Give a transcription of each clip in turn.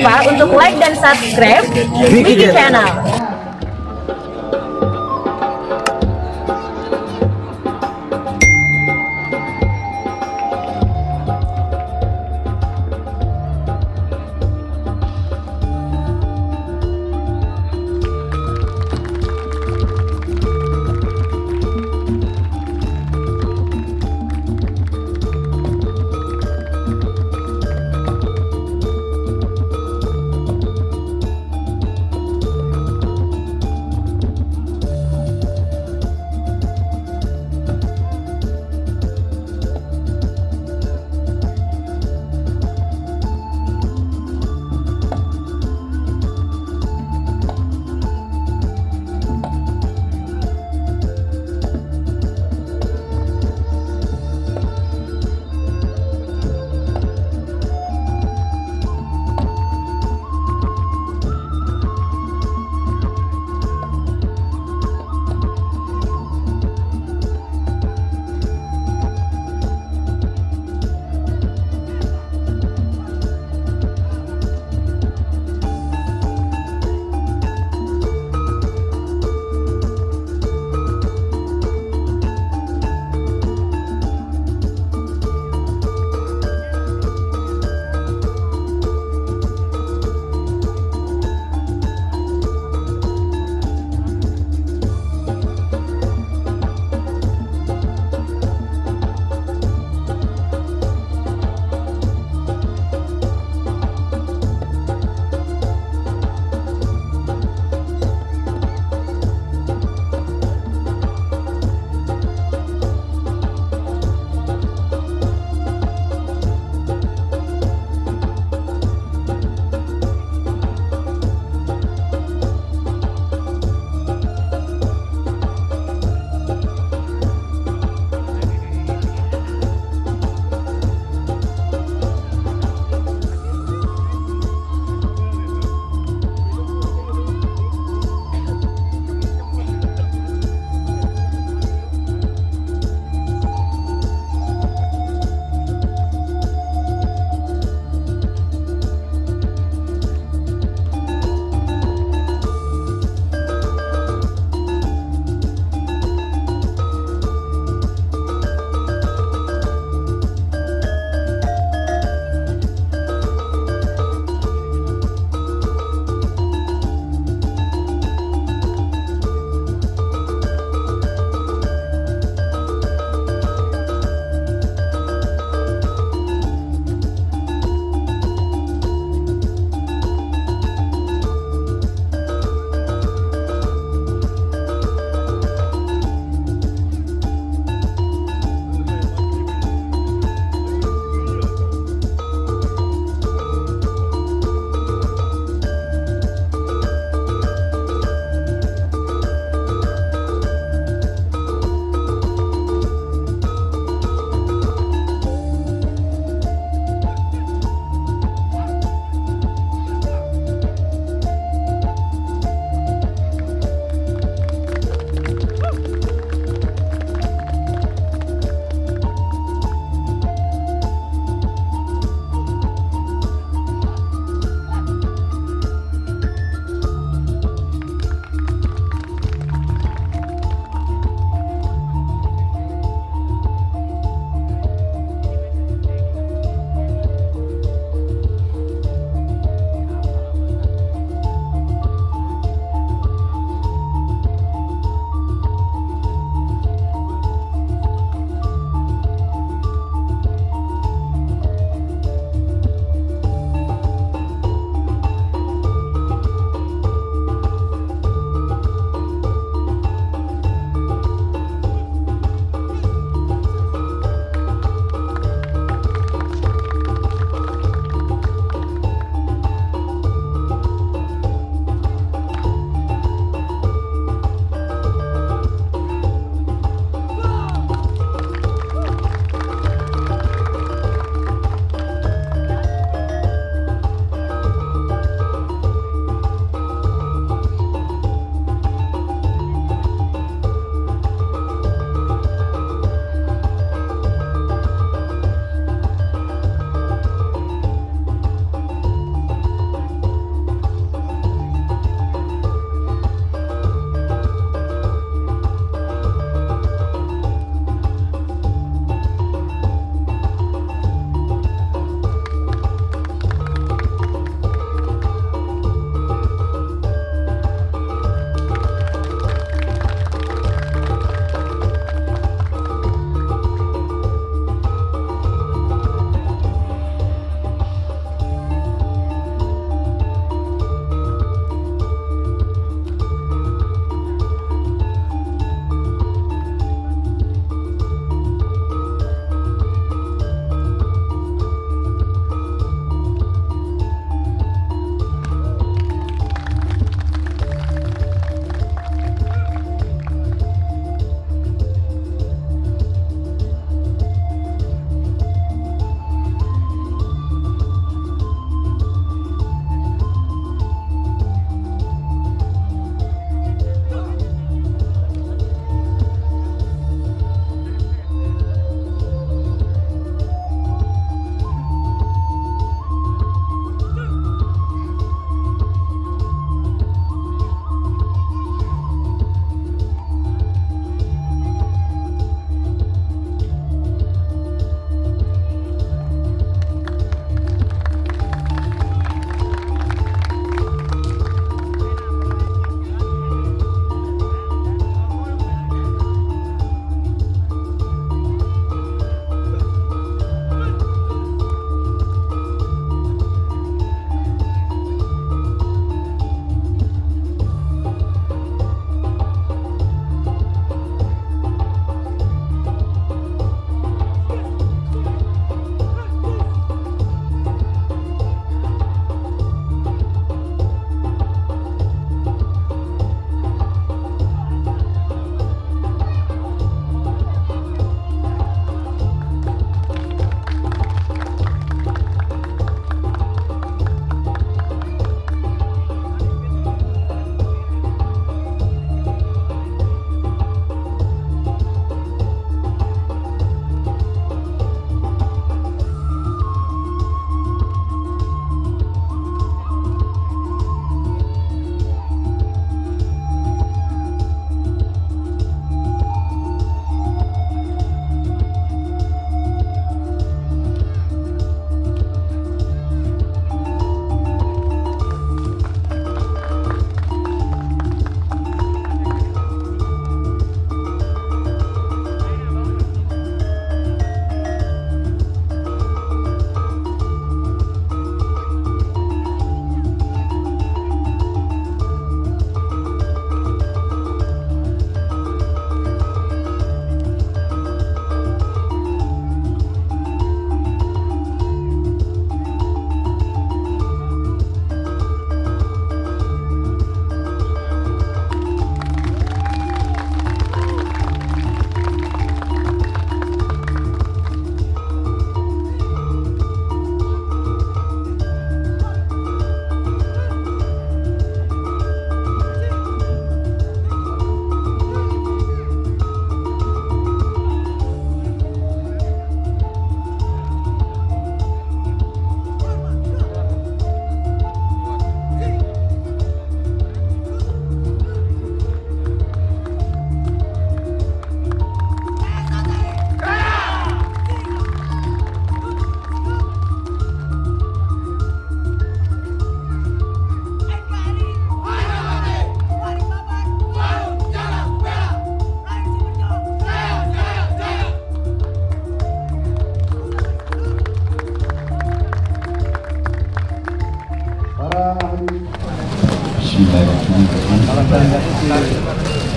lupa untuk like dan subscribe Wiki Channel.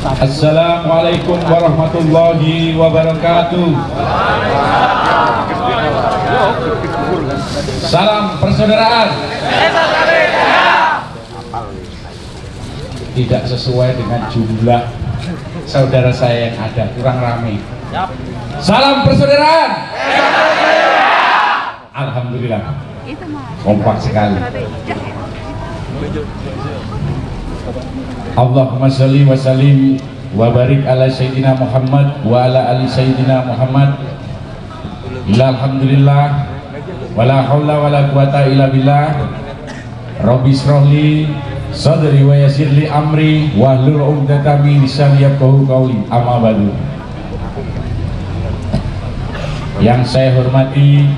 Assalamualaikum warahmatullahi wabarakatuh. Salam persaudaraan. Tidak sesuai dengan jumlah saudara saya yang ada, kurang ramai. Salam persaudaraan. Alhamdulillah, kompak sekali. Allahumma sholli wa sallim wa barik ala sayyidina Muhammad wa ala ali sayyidina Muhammad. Alhamdulillah wala haula wala quwata illa billah. Rabbi shrahli sadri wa yassirli amri wahlul 'uqdatam min lisani yafqahu qawli. Amma ba'du. Yang saya hormati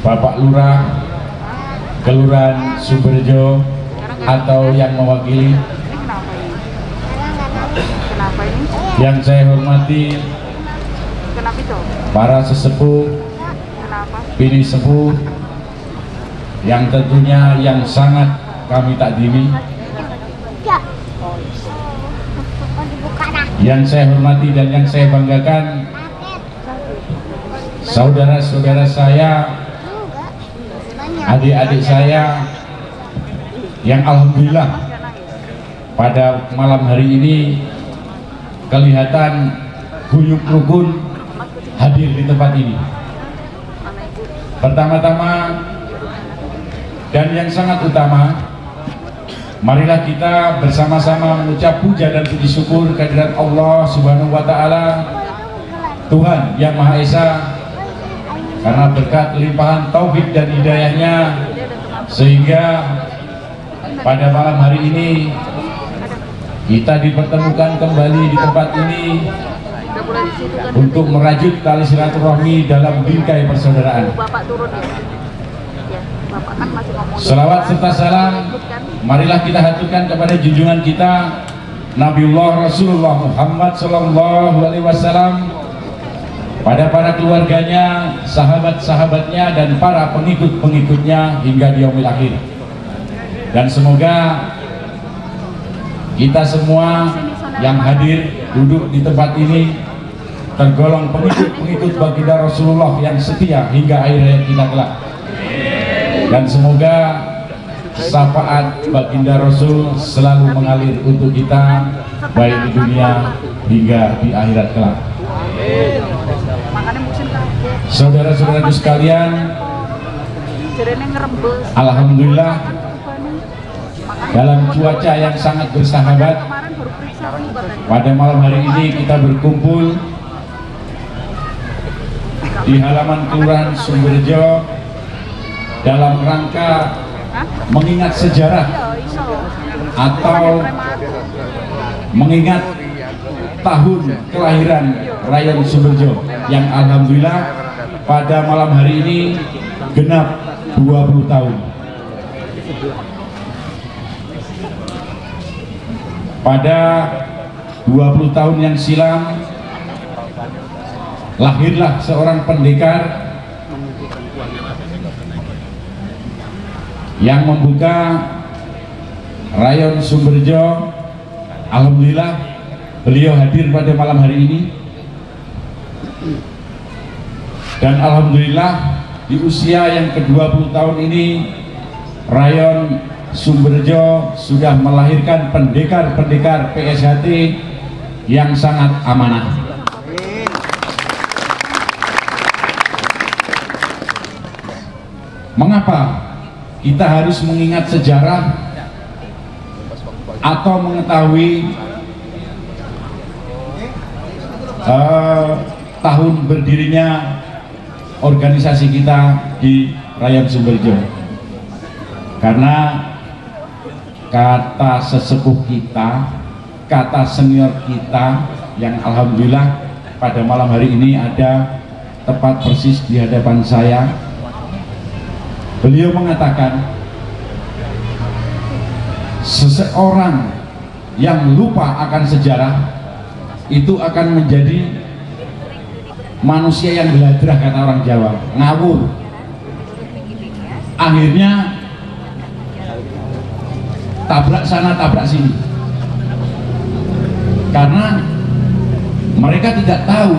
Bapak Lurah Kelurahan Sumberjo atau yang mewakili, yang saya hormati para sesepuh, bini sepuh yang tentunya yang sangat kami takdimi, yang saya hormati dan yang saya banggakan, saudara-saudara saya, adik-adik saya yang alhamdulillah pada malam hari ini kelihatan guyup rukun hadir di tempat ini. Pertama-tama dan yang sangat utama, marilah kita bersama-sama mengucap puja dan puji syukur kehadirat Allah Subhanahu wa Ta'ala, Tuhan yang Maha Esa, karena berkat limpahan taufik dan hidayahnya sehingga pada malam hari ini kita dipertemukan kembali di tempat ini untuk merajut tali silaturahmi dalam bingkai persaudaraan. Selawat serta salam marilah kita haturkan kepada junjungan kita Nabiullah Rasulullah Muhammad Sallallahu Alaihi Wasallam, pada para keluarganya, sahabat-sahabatnya, dan para pengikut-pengikutnya hingga di yaumil akhir. Dan semoga kita semua yang hadir duduk di tempat ini tergolong pengikut-pengikut baginda Rasulullah yang setia hingga akhir hayat kita kelak. Dan semoga syafaat baginda Rasul selalu mengalir untuk kita baik di dunia hingga di akhirat kelak. Saudara-saudaraku sekalian, alhamdulillah dalam cuaca yang sangat bersahabat pada malam hari ini kita berkumpul di halaman Kelurahan Sumberjo dalam rangka mengingat sejarah atau mengingat tahun kelahiran Rayon Sumberjo yang alhamdulillah pada malam hari ini genap 20 tahun. Pada 20 tahun yang silam lahirlah seorang pendekar yang membuka Rayon Sumberjo. Alhamdulillah beliau hadir pada malam hari ini, dan alhamdulillah di usia yang ke-20 tahun ini Rayon Sumberjo sudah melahirkan pendekar-pendekar PSHT yang sangat amanah. Mengapa kita harus mengingat sejarah atau mengetahui tahun berdirinya organisasi kita di Rayon Sumberjo? Karena kata sesepuh kita, kata senior kita yang alhamdulillah pada malam hari ini ada tepat persis di hadapan saya. Beliau mengatakan, seseorang yang lupa akan sejarah itu akan menjadi manusia yang beladrah, kata orang Jawa, ngawur. Akhirnya tabrak sana tabrak sini. mereka tidak tahu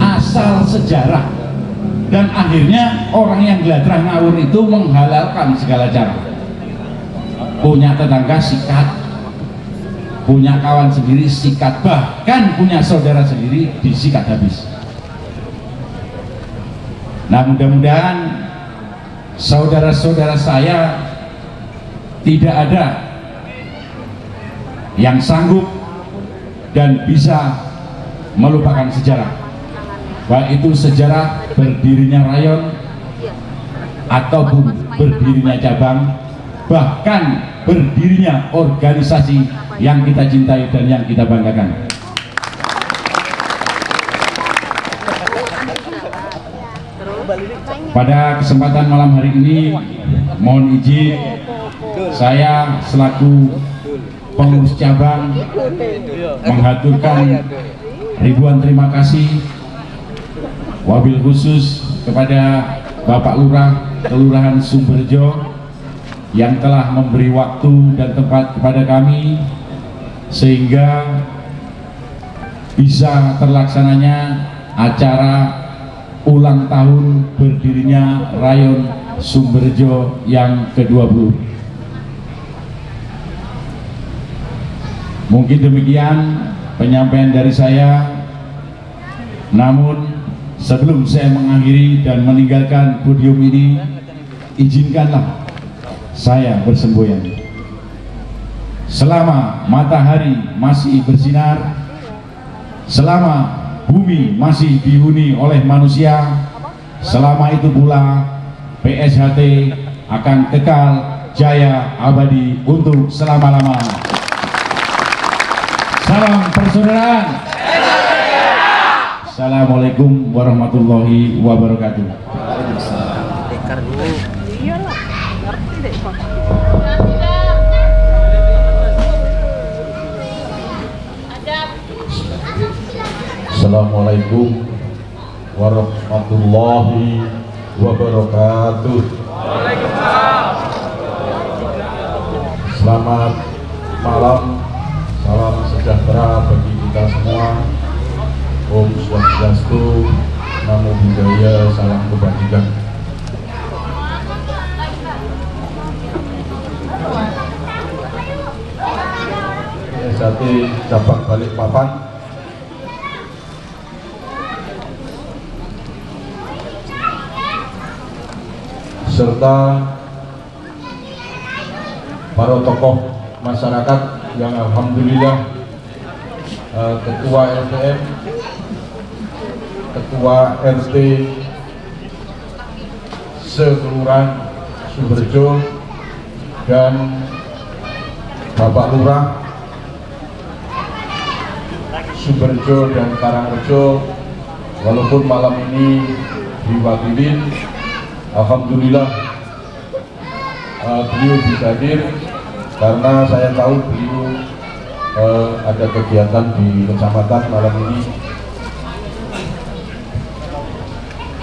asal sejarah, dan akhirnya orang yang geladrah ngawur itu menghalalkan segala cara. Punya tetangga sikat, punya kawan sendiri sikat, bahkan punya saudara sendiri disikat habis. Nah, mudah-mudahan saudara-saudara saya tidak ada yang sanggup dan bisa melupakan sejarah, baik itu sejarah berdirinya rayon ataupun berdirinya cabang, bahkan berdirinya organisasi yang kita cintai dan yang kita banggakan. Pada kesempatan malam hari ini, mohon izin saya selaku pengurus cabang mengaturkan ribuan terima kasih, wabil khusus kepada Bapak Lurah Kelurahan Sumberjo yang telah memberi waktu dan tempat kepada kami sehingga bisa terlaksananya acara ulang tahun berdirinya Rayon Sumberjo yang ke-20. Mungkin demikian penyampaian dari saya, namun sebelum saya mengakhiri dan meninggalkan podium ini, izinkanlah saya bersemboyan. Selama matahari masih bersinar, selama bumi masih dihuni oleh manusia, selama itu pula PSHT akan kekal jaya abadi untuk selama-lamanya. Salam persaudaraan. Assalamualaikum warahmatullahi wabarakatuh. Assalamualaikum warahmatullahi wabarakatuh. Selamat malam, salam sejahtera bagi kita semua. Om Swastiastu, Namo Buddhaya, salam kebajikan. PSHT Cabang Balikpapan serta para tokoh masyarakat yang alhamdulillah ketua LPM, ketua RT sekelurahan Sumberjo dan Bapak Lurah Sumberjo dan Karangrejo, walaupun malam ini diwakilin, alhamdulillah beliau bisa hadir karena saya tahu beliau ada kegiatan di kecamatan malam ini.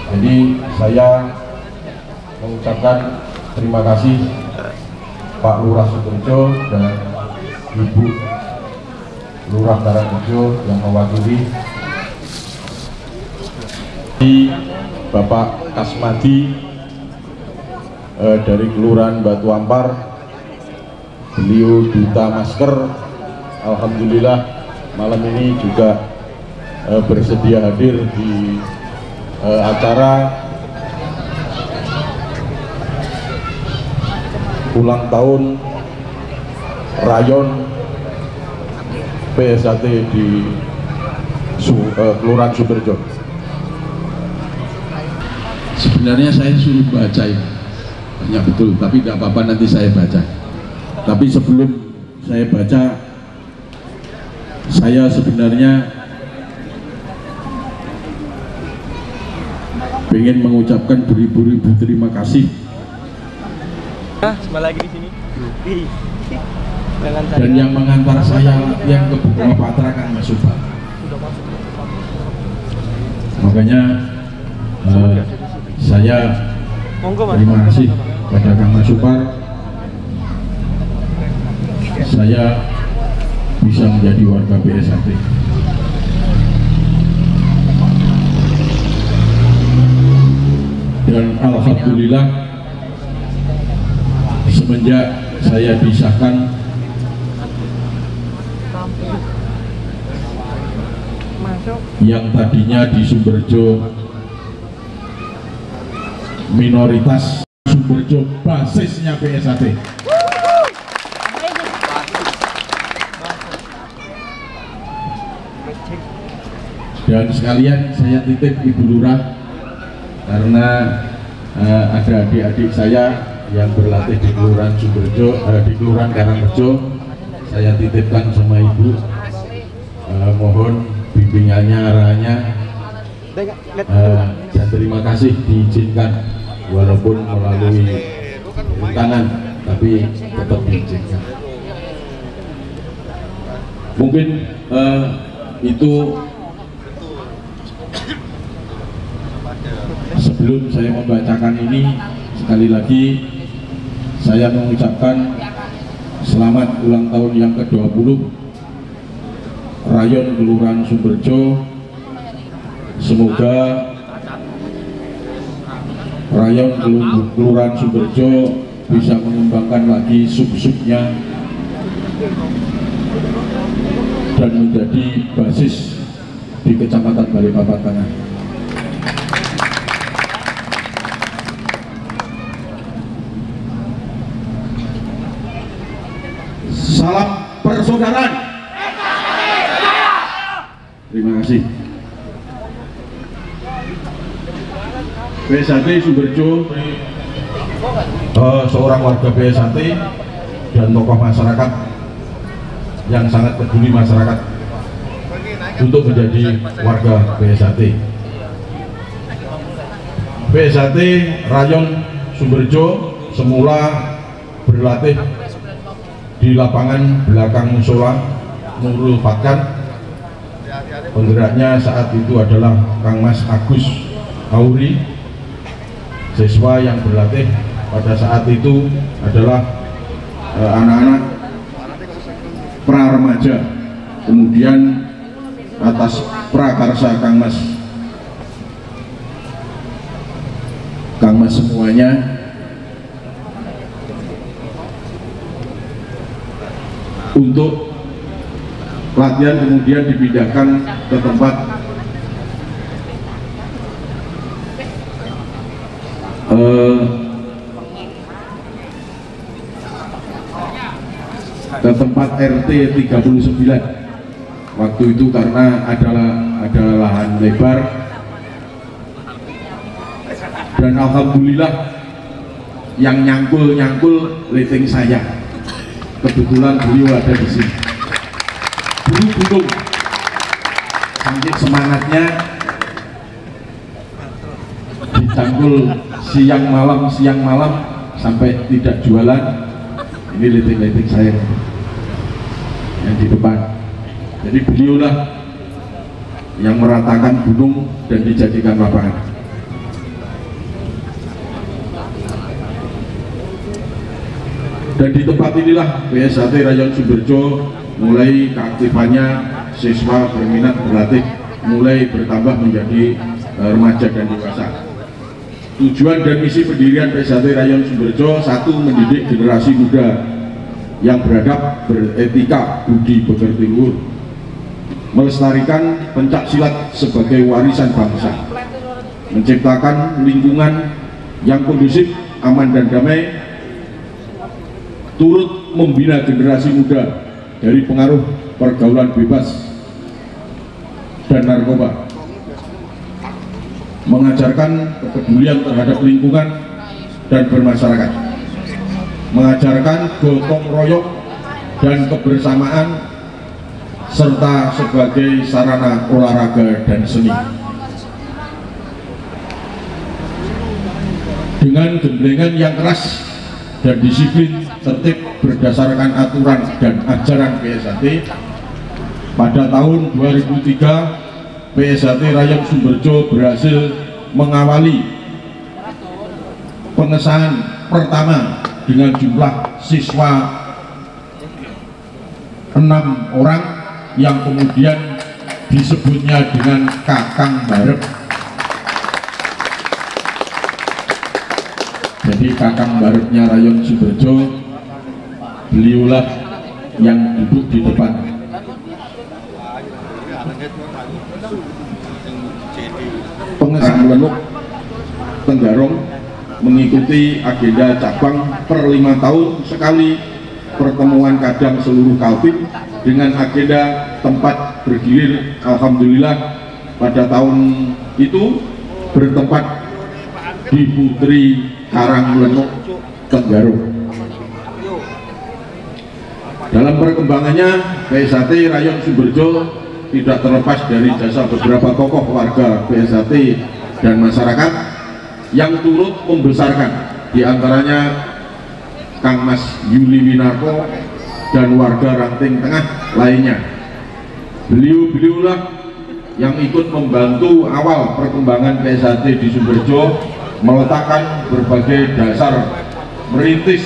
Jadi saya mengucapkan terima kasih Pak Lurah Sumberjo dan Ibu Lurah Karangrejo yang mewakili, Bapak Kasmadi dari Kelurahan Batu Ampar, beliau duta masker, alhamdulillah malam ini juga bersedia hadir di acara ulang tahun Rayon PSHT di Kelurahan Sumberjo. Sebenarnya saya suruh baca ini banyak betul, tapi tidak apa-apa, nanti saya baca. Tapi sebelum saya baca, saya sebenarnya ingin mengucapkan beribu-ribu terima kasih lagi di sini. Dan yang mengantar saya yang ke Bukit Patra Kang Mas Subah. Makanya saya terima kasih pada Kang Mas Subah, saya bisa menjadi warga PSHT. Dan alhamdulillah semenjak saya disahkan yang tadinya di Sumberjo minoritas, Sumberjo basisnya PSAT. Dan sekalian saya titip Ibu Lurah, karena ada adik-adik saya yang berlatih di Kelurahan Sumberjo, di Kelurahan Karangrejo. Saya titipkan sama Ibu, mohon bimbingannya, arahannya, dan terima kasih diizinkan walaupun melalui rintangan, tapi tetap diizinkan. Mungkin itu sebelum saya membacakan ini. Sekali lagi saya mengucapkan selamat ulang tahun yang ke-20 Rayon Kelurahan Sumberjo. Semoga Rayon Kelurahan Sumberjo bisa mengembangkan lagi sub-subnya dan menjadi basis di Kecamatan Balikpapan Tengah. Salam persaudaraan. Terima kasih. PSAT Sumberjo, seorang warga PSAT dan tokoh masyarakat yang sangat peduli masyarakat untuk menjadi warga PSAT. PSAT Rayon Sumberjo semula berlatih di lapangan belakang musola Nurul Fatkan. Penggeraknya saat itu adalah Kang Mas Agus Auri. Siswa yang berlatih pada saat itu adalah anak-anak pra remaja. Kemudian atas prakarsa Kang Mas semuanya untuk latihan, kemudian dipindahkan ke tempat RT 39 waktu itu, karena ada lahan lebar. Dan alhamdulillah yang nyangkul liting saya, kebetulan beliau ada di sini. Bulu saking semangatnya dicangkul siang malam sampai tidak jualan. Ini liting saya yang di depan. Jadi beliaulah yang meratakan gunung dan dijadikan lapangan. Dan di tempat inilah PSAT Rayon Sumberjo mulai keaktifannya siswa berminat berlatih mulai bertambah menjadi remaja dan dewasa. Tujuan dan misi pendirian PSAT Rayon Sumberjo: 1. Mendidik generasi muda yang beradab, beretika, budi pekerti luhur, melestarikan pencak silat sebagai warisan bangsa, menciptakan lingkungan yang kondusif, aman dan damai, turut membina generasi muda dari pengaruh pergaulan bebas dan narkoba, mengajarkan kepedulian terhadap lingkungan dan bermasyarakat, mengajarkan gotong royong dan kebersamaan, serta sebagai sarana olahraga dan seni. Dengan gemblengan yang keras dan disiplin tertib berdasarkan aturan dan ajaran PSAT, pada tahun 2003 PSAT Rayon Sumberjo berhasil mengawali pengesahan pertama dengan jumlah siswa 6 orang yang kemudian disebutnya dengan Kakang Barep. menjadi kakang baratnya Rayon Sumberjo, beliaulah yang duduk di depan. Pengesahan Lenuk Tenggarong mengikuti agenda cabang per 5 tahun sekali pertemuan kadang seluruh Kaltim dengan agenda tempat bergilir. Alhamdulillah pada tahun itu bertempat di Putri Karang Lenuk Tenggarong. Dalam perkembangannya, PSHT Rayon Sumberjo tidak terlepas dari jasa beberapa tokoh warga PSHT dan masyarakat yang turut membesarkan, diantaranya Kang Mas Yuli Winarko dan warga Ranting Tengah lainnya. Beliau-beliaulah yang ikut membantu awal perkembangan PSHT di Sumberjo, meletakkan berbagai dasar, merintis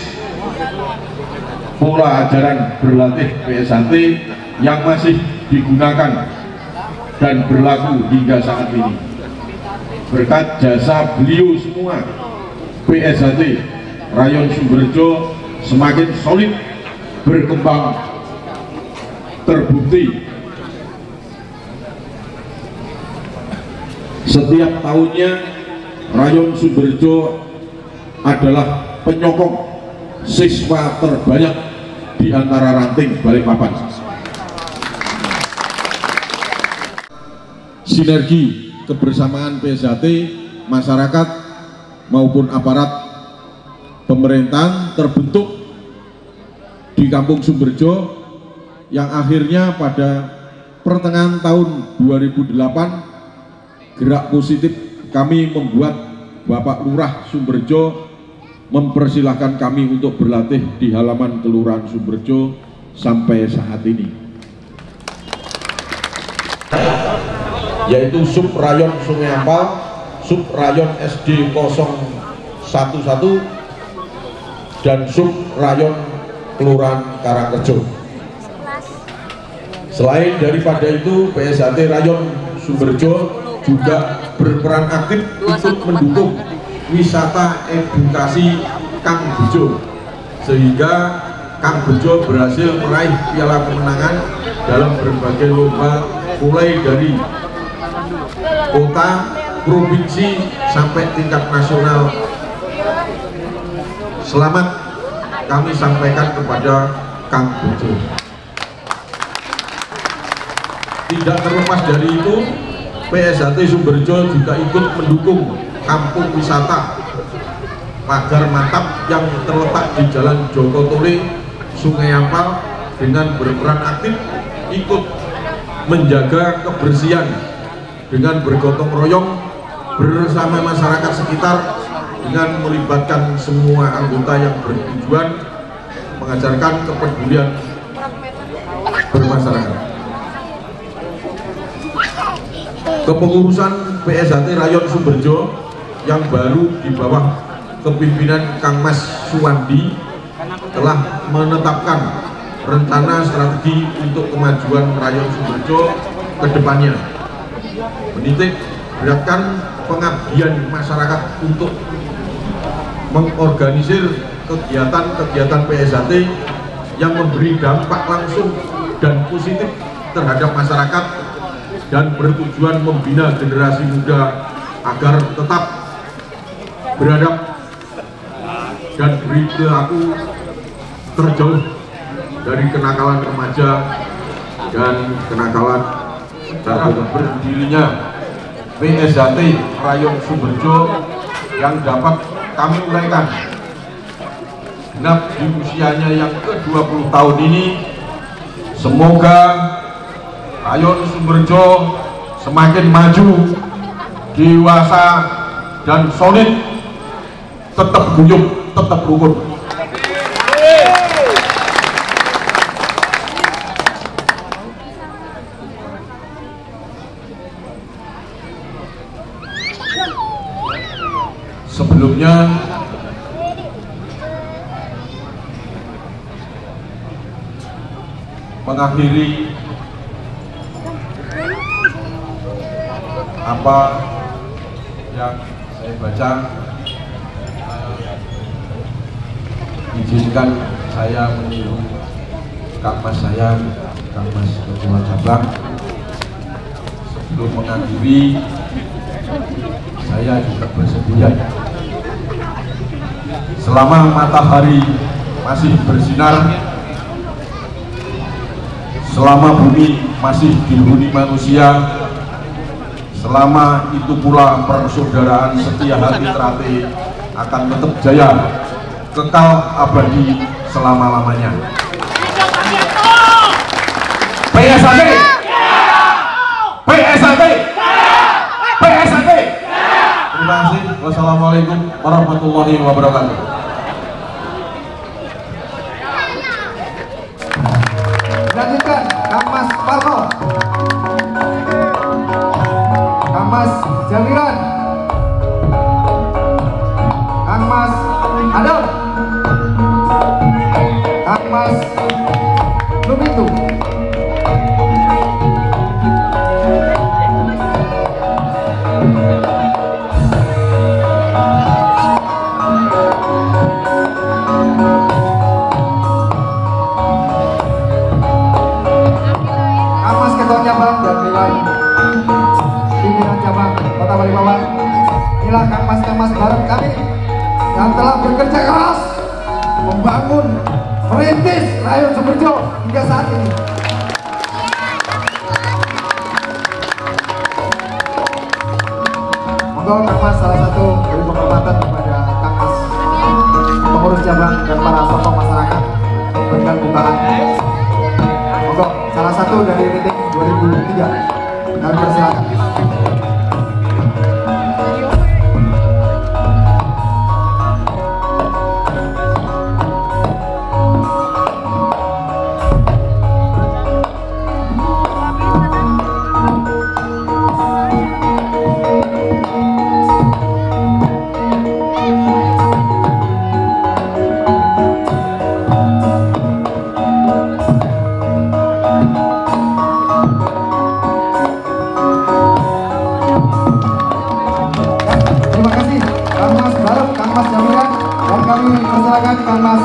pola ajaran berlatih PSHT yang masih digunakan dan berlaku hingga saat ini. Berkat jasa beliau semua, PSHT Rayon Sumberjo semakin solid berkembang, terbukti setiap tahunnya Rayon Sumberjo adalah penyokong siswa terbanyak di antara Ranting Balikpapan. Sinergi kebersamaan PSHT, masyarakat maupun aparat pemerintahan terbentuk di Kampung Sumberjo yang akhirnya pada pertengahan tahun 2008 gerak positif kami membuat Bapak Lurah Sumberjo mempersilahkan kami untuk berlatih di halaman Kelurahan Sumberjo sampai saat ini, yaitu Sub Rayon Sungai Ampal, Sub Rayon SD 011 dan Sub Rayon Kelurahan Karangrejo. Selain daripada itu, PSHT Rayon Sumberjo juga berperan aktif untuk mendukung wisata edukasi Kang Bejo, sehingga Kang Bejo berhasil meraih piala kemenangan dalam berbagai lomba mulai dari kota, provinsi sampai tingkat nasional. Selamat kami sampaikan kepada Kang Bejo. Tidak terlepas dari itu, PSHT Sumberjo juga ikut mendukung kampung wisata Pagar Mantap yang terletak di Jalan Joko Tole, Sungai Ampal, dengan berperan aktif ikut menjaga kebersihan dengan bergotong royong bersama masyarakat sekitar dengan melibatkan semua anggota yang bertujuan mengajarkan kepedulian bermasyarakat. Kepengurusan PSHT Rayon Sumberjo yang baru di bawah kepimpinan Kang Mas Suwandi telah menetapkan rencana strategi untuk kemajuan Rayon Sumberjo ke depannya, menitik beratkan pengabdian masyarakat untuk mengorganisir kegiatan-kegiatan PSHT yang memberi dampak langsung dan positif terhadap masyarakat dan bertujuan membina generasi muda agar tetap beradab dan berperilaku terjauh dari kenakalan remaja dan kenakalan narkoba. Berdirinya PSHT Rayon Sumberjo yang dapat kami uraikan genap di usianya yang ke-20 tahun ini, semoga Rayon Sumberjo semakin maju, dewasa dan solid, tetap guyup, tetap rukun. Sebelumnya mengakhiri apa yang saya baca, izinkan saya menyuruh Kang Mas saya, Kang Mas Ketua Cabang, sebelum mengakhiri saya juga bersedia selama matahari masih bersinar, selama bumi masih dihuni manusia, selama itu pula persaudaraan setia hati terati akan tetap jaya, kekal abadi selama-lamanya. PSAT, PSAT, PSAT. Terima kasih. Wassalamualaikum warahmatullahi wabarakatuh. Lanjutkan, Kang Mas Parno, Kang Mas Jamiran, Kang Mas Adam, Kang Mas Lumitu. Inilah Kang Mas bareng kami yang telah bekerja keras membangun, merintis Rayon Sumberjo hingga saat ini. Monggo Kang Mas salah satu beri penghormatan kepada Kang Mas pengurus cabang dan para tokoh masyarakat memberikan bukaan. Monggo salah satu dari meeting 2003 kami persilakan. Kang Mas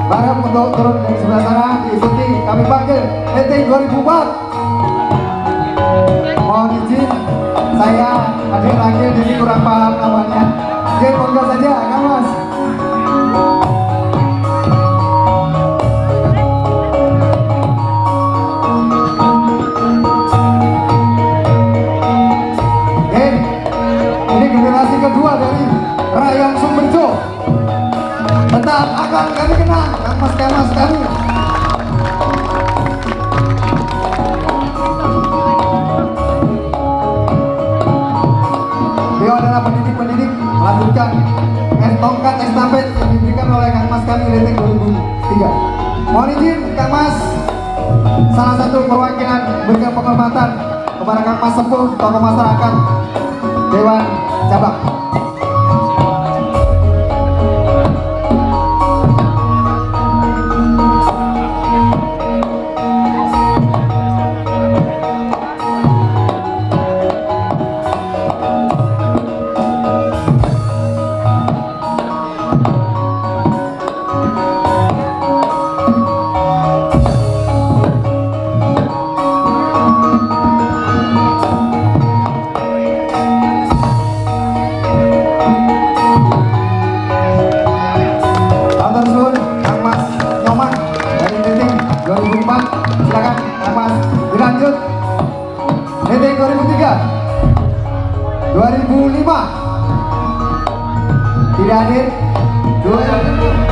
bareng untuk turun dari sebelah sana, diikuti kami panggil meeting 2004. Mohon izin saya adik lagi jadi kurang paham namanya. Oke, monggo saja Kang Mas. Oke, ini generasi kedua dari Rayon Sumberjo. Tetap akan kami kenang Kang Mas kami. Beliau adalah pendidik melanjutkan tongkat estafet yang diberikan oleh Kang Mas kami Letek 2003. Mohon izin Kang Mas salah satu perwakilan berikan penghormatan kepada Kang Mas Sepuh tokoh masyarakat Dewan Cabang. Silakan Kang Mas dilanjut. Meeting 2003 2005 tidak hadir.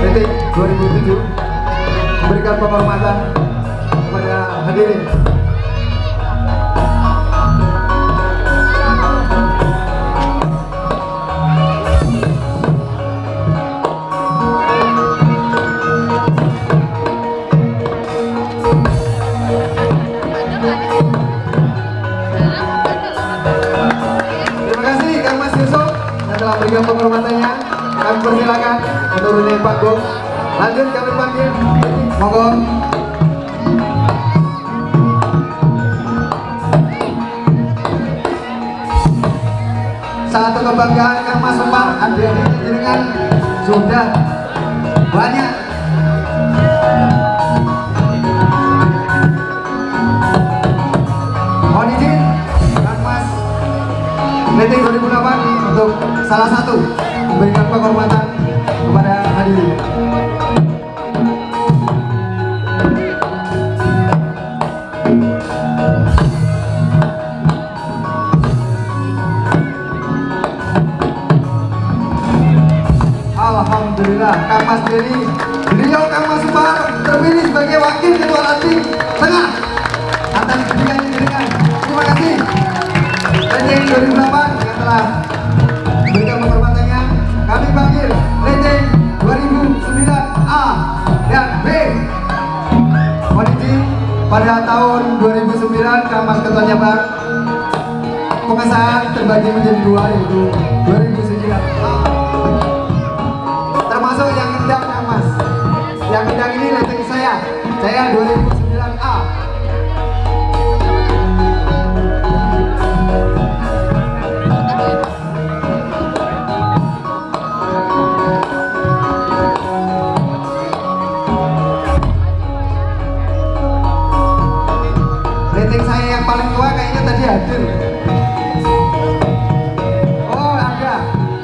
Meeting 2007 memberikan penghormatan kepada hadirin. Berikan penghormatannya, kami persilakan menuruni panggung. Lanjut kami panggil, monggo. Satu kebanggaan Kang Mas Semar, adik-adik jenengan sudah banyak rating 2008 untuk salah satu memberikan penghormatan kepada hadirin. Alhamdulillah, Kang Mas Denny, beliau Kang Mas Umar terpilih sebagai wakil ketua ranting tengah atas bimbingan jenengan. Terima kasih. Rating 2008 yang telah memberikan penghormatannya, kami panggil rating 2009 A dan B. Mohon izin, pada tahun 2009 Kang Mas Ketua Jabar pengesahan terbagi menjadi dua, yaitu 2009 A. Termasuk yang indah Kang Mas. Yang indah ini rating saya 2009 A. Rating saya yang paling tua kayaknya tadi hadir. Oh ada.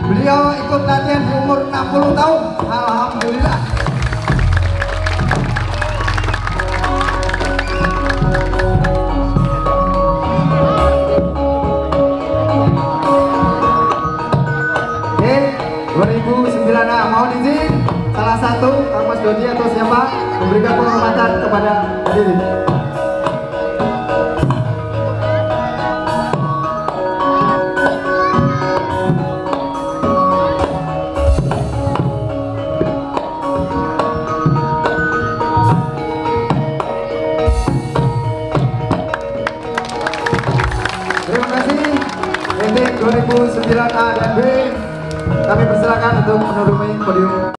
Beliau ikut latihan di umur 60 tahun. Alhamdulillah. Oke, 2009 A. Mohon izin salah satu Kang Mas Dodi atau siapa memberikan penghormatan kepada hadirin. Terima kasih. Rating 2009 A dan B. Kami persilakan untuk menuruni podium.